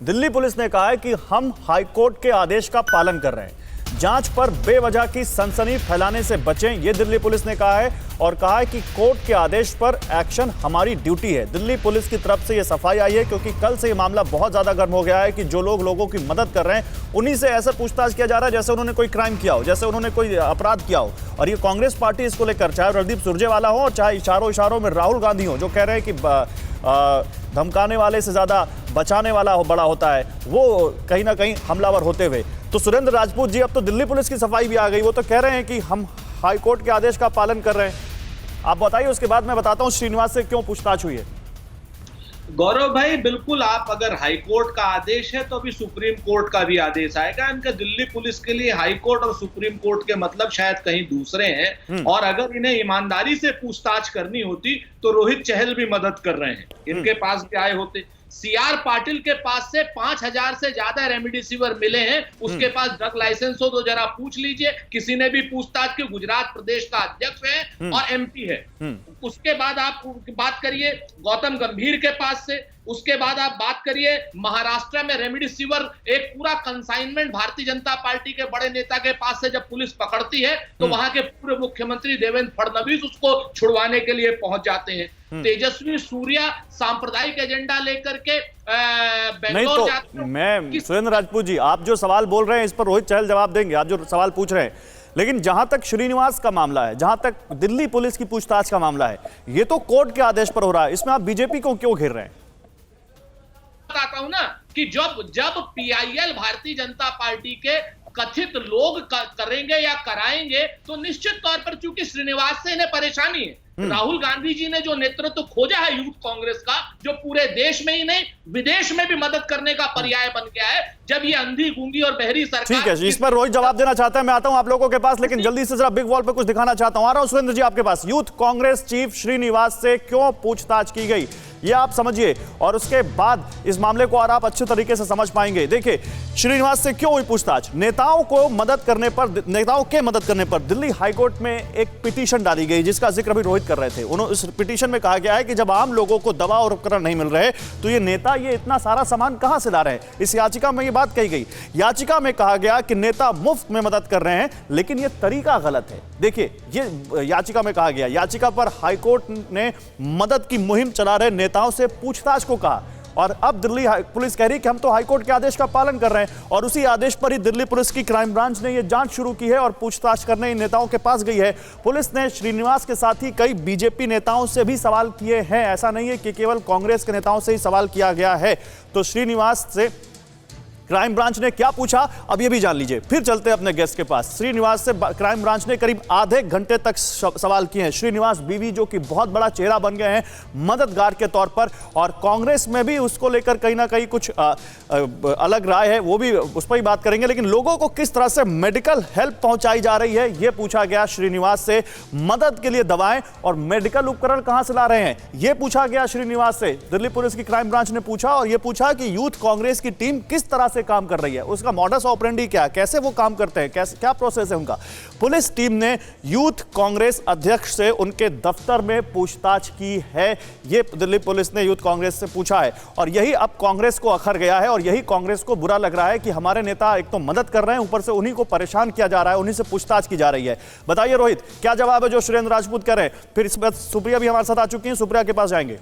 Delhi police ने कहा है कि हम हाईकोर्ट के आदेश का पालन कर रहे हैं, जांच पर बेवजह की सनसनी फैलाने से बचें, ये दिल्ली पुलिस ने कहा है। और कहा है कि कोर्ट के आदेश पर एक्शन हमारी ड्यूटी है। दिल्ली पुलिस की तरफ से ये सफाई आई है क्योंकि कल से ये मामला बहुत ज्यादा गर्म हो गया है कि जो लोग लोगों की मदद कर रहे हैं उन्हीं से ऐसा पूछताछ किया जा रहा है जैसे उन्होंने कोई क्राइम किया हो, जैसे उन्होंने कोई अपराध किया हो। और ये कांग्रेस पार्टी इसको लेकर, चाहे रणदीप सुरजेवाला हो और चाहे इशारों में राहुल गांधी हो, जो कह रहे हैं कि धमकाने वाले से ज्यादा बचाने वाला बड़ा होता है, वो कहीं ना कहीं हमलावर होते हुए। तो सुरेंद्र राजपूत जी, अब तो दिल्ली पुलिस की सफाई भी आ गई, वो तो कह रहे हैं कि हम हाईकोर्ट के आदेश का पालन कर रहे हैं। आप बताइए, उसके बाद मैं बताता हूं श्रीनिवास से क्यों पूछताछ हुई है। गौरव भाई, बिल्कुल, आप अगर हाईकोर्ट का आदेश है तो अभी सुप्रीम कोर्ट का भी आदेश आएगा। इनका दिल्ली पुलिस के लिए हाईकोर्ट और सुप्रीम कोर्ट के मतलब शायद कहीं दूसरे हैं। और अगर इन्हें ईमानदारी से पूछताछ करनी होती तो रोहित चहल भी मदद कर रहे हैं, इनके पास भी आए होते। सीआर पाटिल के पास से 5000 से ज्यादा रेमडेसिविर मिले हैं, उसके पास ड्रग लाइसेंस हो तो जरा पूछ लीजिए। किसी ने भी पूछताछ की, गुजरात प्रदेश का अध्यक्ष है और एमपी है। उसके बाद आप बात करिए गौतम गंभीर के पास से, उसके बाद आप बात करिए महाराष्ट्र में रेमडेसिविर एक पूरा कंसाइनमेंट भारतीय जनता पार्टी के बड़े नेता के पास से जब पुलिस पकड़ती है तो वहां के पूर्व मुख्यमंत्री देवेंद्र फडणवीस उसको छुड़वाने के लिए पहुंच जाते हैं। तेजस्वी सूर्या सांप्रदायिक एजेंडा लेकर के बेंगलोर जाते हैं। मैं सुरेंद्र राजपूत जी, आप जो सवाल बोल रहे हैं इस पर रोहित चहल जवाब देंगे, आप जो सवाल पूछ रहे हैं। लेकिन जहां तक श्रीनिवास का मामला है, जहां तक दिल्ली पुलिस की पूछताछ का मामला है, ये तो कोर्ट के आदेश पर हो रहा है, इसमें आप बीजेपी को क्यों घेर रहे हैं? बताता हूं ना कि जब पीआईएल भारतीय जनता पार्टी के कथित लोग करेंगे या कराएंगे तो निश्चित तौर पर, चूंकि श्रीनिवास से इन्हें परेशानी है। राहुल गांधी जी ने जो नेतृत्व खोजा है यूथ कांग्रेस का, जो पूरे देश में ही नहीं विदेश में भी मदद करने का पर्याय बन गया है, जब ये अंधी गूंगी और बहरी सरकार। ठीक है, इस पर रोहित जवाब देना चाहता है, मैं आता हूं आप लोगों के पास, लेकिन जल्दी से जरा बिग वॉल पे कुछ दिखाना चाहता हूं। आ रहा हूं सुरेंद्र जी आपके पास। यूथ कांग्रेस चीफ श्रीनिवास से क्यों पूछताछ की गई, ये आप समझिए, और उसके बाद इस मामले को और आप अच्छे तरीके से समझ पाएंगे। देखिए, श्रीनिवास से क्यों हुई पूछताछ। नेताओं के मदद करने पर दिल्ली हाईकोर्ट में एक पिटीशन डाली गई, जिसका जिक्र भी रोहित कर रहे थे। उस पिटीशन में कहा गया है कि जब आम लोगों को दवा और उपकरण नहीं मिल रहे तो ये नेता ये इतना सारा सामान कहां से ला रहे हैं। इस याचिका में ये बात कही गई। याचिका में कहा गया कि नेता मुफ्त में मदद कर रहे हैं, लेकिन ये तरीका गलत है। देखिए, ये याचिका में कहा गया। याचिका पर हाईकोर्ट ने मदद की मुहिम चला रहे नेताओं से पूछताछ को कहा, और अब दिल्ली पुलिस कह रही कि हम तो हाईकोर्ट के आदेश का पालन कर रहे हैं। और उसी आदेश पर ही दिल्ली पुलिस की क्राइम ब्रांच ने यह जांच शुरू की है और पूछताछ करने इन नेताओं के पास गई है। पुलिस ने श्रीनिवास के साथ ही कई बीजेपी नेताओं से भी सवाल किए हैं। ऐसा नहीं है कि केवल कांग्रेस के नेताओं से ही सवाल किया गया है। तो श्रीनिवास से क्राइम ब्रांच ने क्या पूछा, अब ये भी जान लीजिए। फिर चलते हैं अपने गेस्ट के पास। श्रीनिवास से क्राइम ब्रांच ने करीब आधे घंटे तक सवाल किए हैं। श्रीनिवास बीवी, जो कि बहुत बड़ा चेहरा बन गए हैं मददगार के तौर पर, और कांग्रेस में भी उसको लेकर कहीं ना कहीं कुछ अलग राय है, वो भी उस पर ही बात करेंगे। लेकिन लोगों को किस तरह से मेडिकल हेल्प पहुंचाई जा रही है, यह पूछा गया श्रीनिवास से। मदद के लिए दवाएं और मेडिकल उपकरण कहां से ला रहे हैं, यह पूछा गया श्रीनिवास से। दिल्ली पुलिस की क्राइम ब्रांच ने पूछा, और यह पूछा कि यूथ कांग्रेस की टीम किस तरह से काम कर रही है, उसका मॉडस ऑपरेंडी क्या, कैसे वो काम करते हैं, कैसे क्या प्रोसेस है उनका। पुलिस टीम ने यूथ कांग्रेस अध्यक्ष से उनके दफ्तर में पूछताछ की है। ये दिल्ली पुलिस ने यूथ कांग्रेस से पूछा है, और यही अब कांग्रेस को अखर गया है, और यही कांग्रेस को बुरा लग रहा है कि हमारे नेता एक तो मदद कर रहे हैं, ऊपर से उन्हीं को परेशान किया जा रहा है, उन्हीं से पूछताछ की जा रही है। बताइए रोहित, क्या जवाब है जो सुरेंद्र राजपूत कह रहे हैं। फिर इस बार सुप्रिया भी हमारे साथ आ चुकी हैं, सुप्रिया के पास जाएंगे।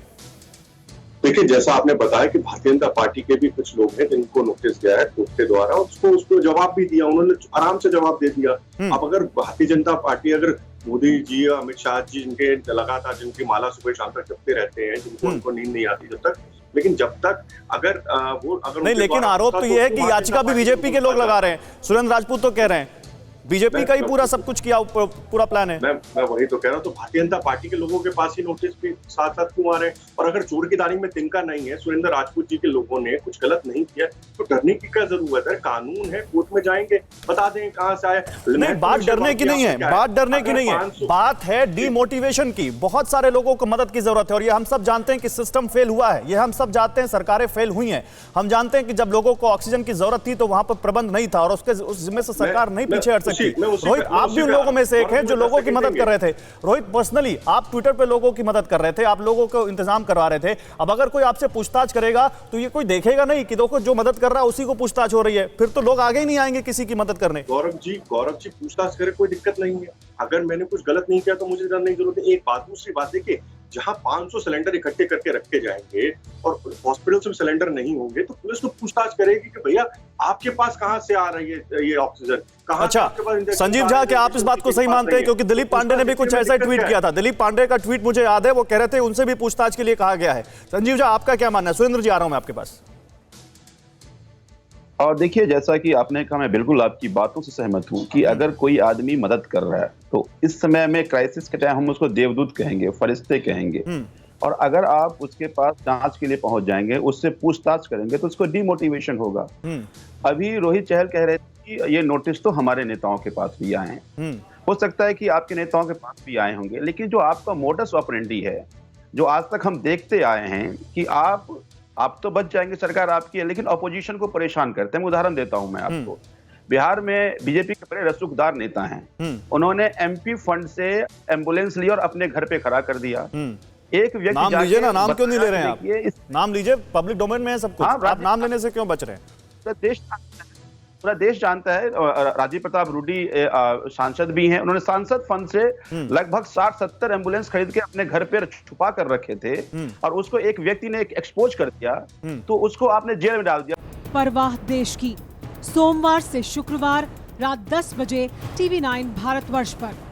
देखिए, जैसा आपने बताया कि भारतीय जनता पार्टी के भी कुछ लोग हैं जिनको नोटिस गया है कोर्ट के द्वारा, उसको जवाब भी दिया, उन्होंने आराम से जवाब दे दिया। अब अगर भारतीय जनता पार्टी, अगर मोदी जी, अमित शाह जी, जिनके लगातार जिनकी माला सुबह शाम तक जपते रहते हैं, जिनको उनको नींद नहीं आती जब तक, लेकिन जब तक अगर नहीं, लेकिन आरोप तो ये है कि याचिका भी बीजेपी के लोग लगा रहे हैं। सुरेंद्र राजपूत तो कह रहे हैं बीजेपी का ही पूरा सब कुछ किया, पूरा प्लान है। मैं वही तो कह रहा हूँ। तो भारतीय जनता पार्टी के लोगों के पास ही नोटिस भी साथ साथ क्यों आ रहे हैं। और अगर चोर की दानी में तिनका नहीं है, सुरेंद्र राजपूत जी के लोगों ने कुछ गलत नहीं किया, तो डरने की क्या जरूरत है। कानून है, कोर्ट में जाएंगे, बता दें कहां से आए। नहीं, बात डरने की नहीं है, बात डरने की नहीं है, बात है डिमोटिवेशन की। बहुत सारे लोगों को मदद की जरूरत है, और ये हम सब जानते हैं कि सिस्टम फेल हुआ है, ये हम सब जानते हैं, सरकारें फेल हुई हैं। हम जानते हैं कि जब लोगों को ऑक्सीजन की जरूरत थी तो वहां पर प्रबंध नहीं था, और उसके जिम्मे से सरकार नहीं पीछे हट सकती। मैं उसी रोहित, पे- मैं आप उसी भी उन पे- लोगों में से एक और हैं जो मैं लोगों की दस मदद सेकंड कर रहे थे। रोहित, पर्सनली आप ट्विटर पे लोगों की मदद कर रहे थे, आप लोगों को इंतजाम करवा रहे थे। अब अगर कोई आपसे पूछताछ करेगा तो ये कोई देखेगा नहीं कि देखो जो मदद कर रहा है उसी को पूछताछ हो रही है, फिर तो लोग आगे ही नहीं आएंगे किसी की मदद करने। गौरव जी पूछताछ करे, कोई दिक्कत नहीं है। अगर मैंने कुछ गलत नहीं किया तो मुझे डरने की जरूरत है। एक बात, दूसरी बात देखिए, जहां 500 सिलेंडर इकट्ठे करके रखे जाएंगे और हॉस्पिटल से सिलेंडर नहीं होंगे तो पुलिस तो पूछताछ करेगी कि भैया आपके पास कहां से आ रही है ये ऑक्सीजन, कहां से अच्छा, आपके पास इंजेक्शन संजीव आ झा, रही है, क्या आप इस बात को किसी सही के पास मानते नहीं हैं? है। क्योंकि दिलीप तो पांडे ने भी पूछताछ कुछ में ऐसा दिक्कत ट्वीट क्या किया है? था। दिलीप पांडे का ट्वीट मुझे याद है, वो कह रहे थे उनसे भी पूछताछ के लिए कहा गया है। संजीव झा, आपका क्या मानना है? सुरेंद्र जी, आ रहा हूं मैं आपके पास। और देखिए, जैसा कि आपने कहा, मैं बिल्कुल आपकी बातों से सहमत हूं कि अगर कोई आदमी मदद कर रहा है तो इस समय में, क्राइसिस के टाइम, हम उसको देवदूत कहेंगे, फरिश्ते कहेंगे। और अगर आप उसके पास जांच के लिए पहुंच जाएंगे, उससे पूछताछ करेंगे तो उसको डिमोटिवेशन होगा। अभी रोहित चहल कह रहे थे कि ये नोटिस तो हमारे नेताओं के पास भी आए हैं, हो सकता है कि आपके नेताओं के पास भी आए होंगे, लेकिन जो आपका मोडस ऑपरेंडी है, जो आज तक हम देखते आए हैं कि आप तो बच जाएंगे, सरकार आपकी है, लेकिन अपोजिशन को परेशान करते हैं। मैं उदाहरण देता हूं मैं आपको। बिहार में बीजेपी के बड़े रसूखदार नेता हैं, उन्होंने एमपी फंड से एम्बुलेंस ली और अपने घर पे खड़ा कर दिया। एक व्यक्ति नाम लीजिए ना, नाम क्यों नहीं ले रहे हैं बताया कि आप? नाम लीजिए, पब्लिक डोमेन में है सब कुछ। हाँ, आप नाम लेने से क्यों बच रहे हैं? पूरा देश जानता है। राजीव प्रताप रूडी सांसद भी हैं, उन्होंने सांसद फंड से लगभग 60-70 एम्बुलेंस खरीद के अपने घर पे छुपा कर रखे थे, और उसको एक व्यक्ति ने एक्सपोज कर दिया, तो उसको आपने जेल में डाल दिया। परवाह देश की, सोमवार से शुक्रवार रात 10 बजे TV9 भारतवर्ष पर।